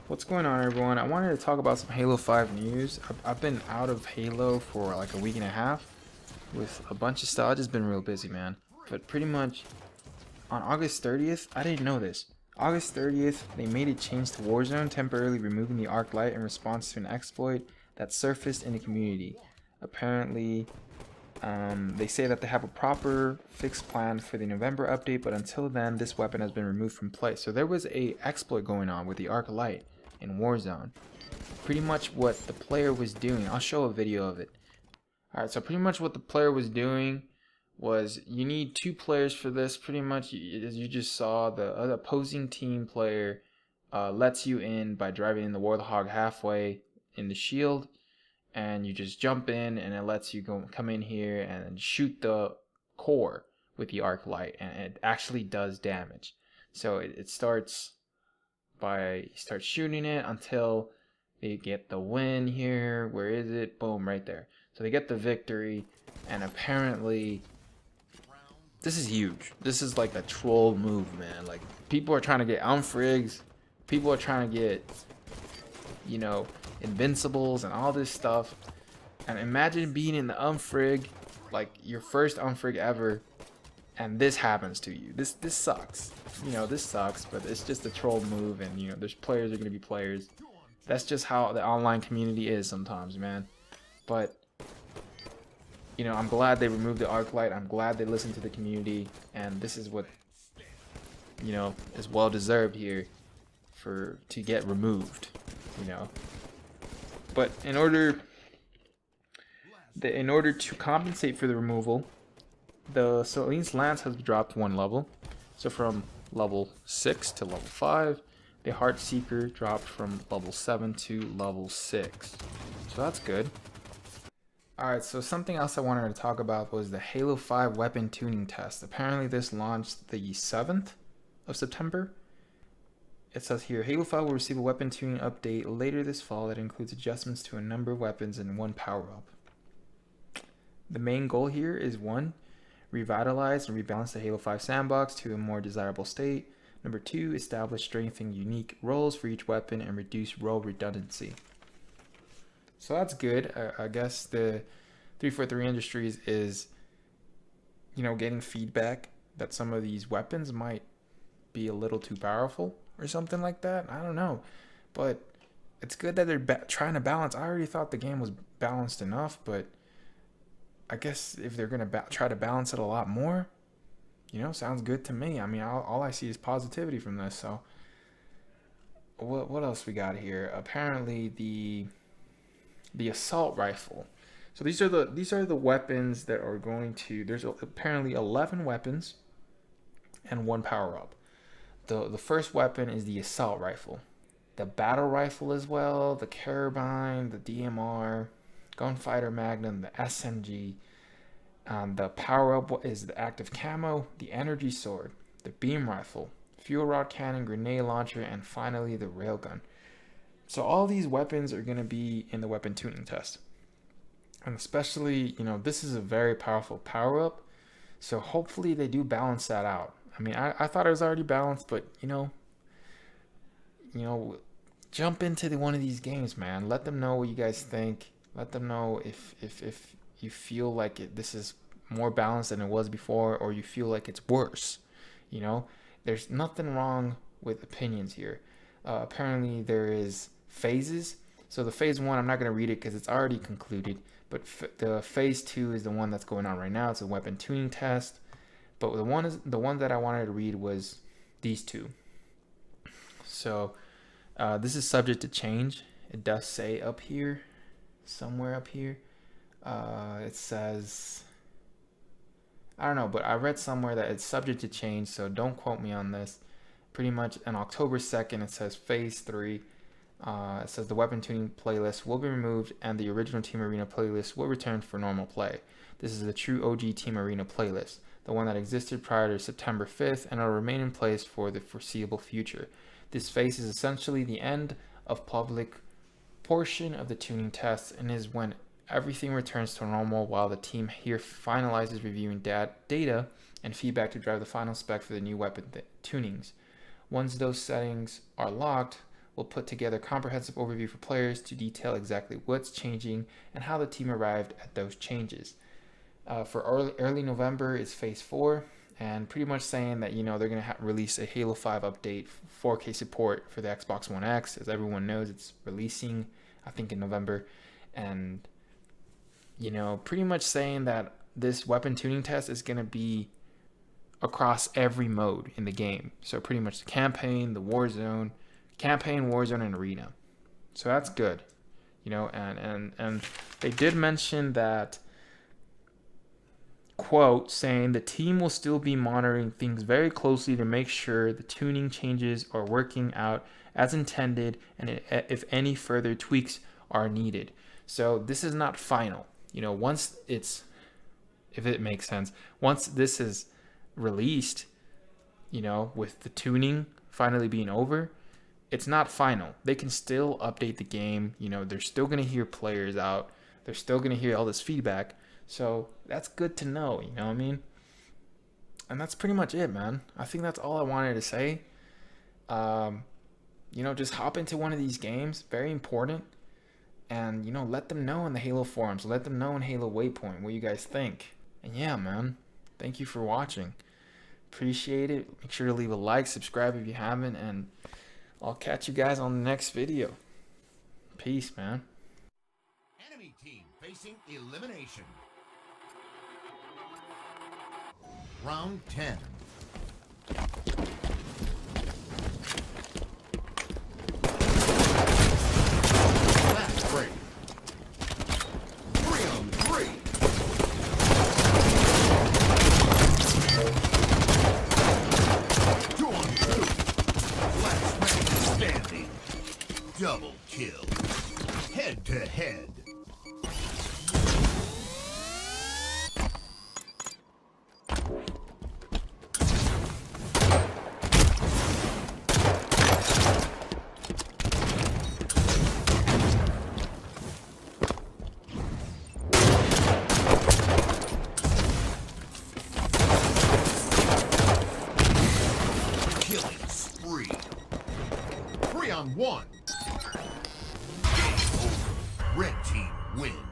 What's going on, everyone? I wanted to talk about some Halo 5 news. I've been out of Halo for like a week and a half with a bunch of stuff. I've just been real busy, man. But pretty much on August 30th, I didn't know this. August 30th, they made a change to Warzone, temporarily removing the Arclight in response to an exploit that surfaced in the community. Apparently, they say that they have a proper fix plan for the November update, but until then, this weapon has been removed from play. So there was a exploit going on with the Arclight in Warzone. Pretty much what the player was doing, I'll show a video of it. Alright, so pretty much what the player was doing was, you need two players for this. Pretty much, as you just saw, the opposing team player lets you in by driving in the Warthog halfway in the shield, and you just jump in, and it lets you come in here and shoot the core with the arc light, and it actually does damage. So it starts by, you start shooting it until they get the win here. Where is it? Boom, right there. So they get the victory, and apparently this is huge. This is like a troll move, man. Like, people are trying to get unfrigs, people are trying to get, you know, invincibles and all this stuff. And imagine being in the unfrig, like your first unfrig ever, and this happens to you. This sucks. You know, this sucks, but it's just a troll move, and you know, there's players are gonna be players. That's just how the online community is sometimes, man. But you know, I'm glad they removed the Arclight. I'm glad they listened to the community, and this is what, you know, is well deserved here to get removed, you know. But in order to compensate for the removal, the Celine's Lance has dropped one level. So from level 6 to level 5, the Heartseeker dropped from level 7 to level 6. So that's good. Alright, so something else I wanted to talk about was the Halo 5 weapon tuning test. Apparently this launched the 7th of September. It says here, Halo 5 will receive a weapon tuning update later this fall that includes adjustments to a number of weapons and one power-up. The main goal here is 1, revitalize and rebalance the Halo 5 sandbox to a more desirable state. Number 2, establish strengthening unique roles for each weapon and reduce role redundancy. So that's good. I guess the 343 Industries is, you know, getting feedback that some of these weapons might be a little too powerful or something like that. I don't know, but it's good that they're trying to balance. I already thought the game was balanced enough, but I guess if they're gonna try to balance it a lot more, you know, sounds good to me. I mean, all I see is positivity from this. So what else we got here? Apparently the assault rifle. So these are the weapons that are going to, there's apparently 11 weapons and one power up. The first weapon is the assault rifle. The battle rifle as well, the carabine, the DMR, gunfighter magnum, the SMG. The power up is the active camo, the energy sword, the beam rifle, fuel rod cannon, grenade launcher, and finally the railgun. So all these weapons are going to be in the weapon tuning test. And especially, you know, this is a very powerful power up. So hopefully they do balance that out. I mean, I thought it was already balanced, but you know, jump into one of these games, man. Let them know what you guys think. Let them know if you feel like this is more balanced than it was before, or you feel like it's worse. You know, there's nothing wrong with opinions here. Apparently there is phases. So the phase 1, I'm not going to read it because it's already concluded, but the phase 2 is the one that's going on right now. It's a weapon tuning test. But the one that I wanted to read was these two. So this is subject to change. It does say up here, somewhere up here, it says, I don't know, but I read somewhere that it's subject to change, so don't quote me on this. Pretty much on October 2nd, it says phase 3. It says the weapon tuning playlist will be removed and the original Team Arena playlist will return for normal play. This is the true OG Team Arena playlist, the one that existed prior to September 5th, and will remain in place for the foreseeable future. This phase is essentially the end of public portion of the tuning tests and is when everything returns to normal, while the team here finalizes reviewing data and feedback to drive the final spec for the new weapon tunings. Once those settings are locked, will put together a comprehensive overview for players to detail exactly what's changing and how the team arrived at those changes. For early November is Phase 4, and pretty much saying that, they're going to release a Halo 5 update, 4K support for the Xbox One X. As everyone knows, it's releasing, I think, in November. And, pretty much saying that this weapon tuning test is going to be across every mode in the game. So pretty much the campaign, the warzone, and arena. So that's good, and they did mention that, quote, saying the team will still be monitoring things very closely to make sure the tuning changes are working out as intended and if any further tweaks are needed. So this is not final. Once it's, if it makes sense, once this is released, with the tuning finally being over, it's not final. They can still update the game. They're still going to hear players out. They're still going to hear all this feedback. So that's good to know, you know what I mean? And that's pretty much it, man. I think that's all I wanted to say. Just hop into one of these games. Very important. And, let them know in the Halo forums. Let them know in Halo Waypoint what you guys think. And yeah, man. Thank you for watching. Appreciate it. Make sure to leave a like, subscribe if you haven't, and I'll catch you guys on the next video. Peace, man. Enemy team facing elimination. Round 10. Last break. 3-on-3. Double kill. Head to head. Killing spree. 3-on-1. Red team wins.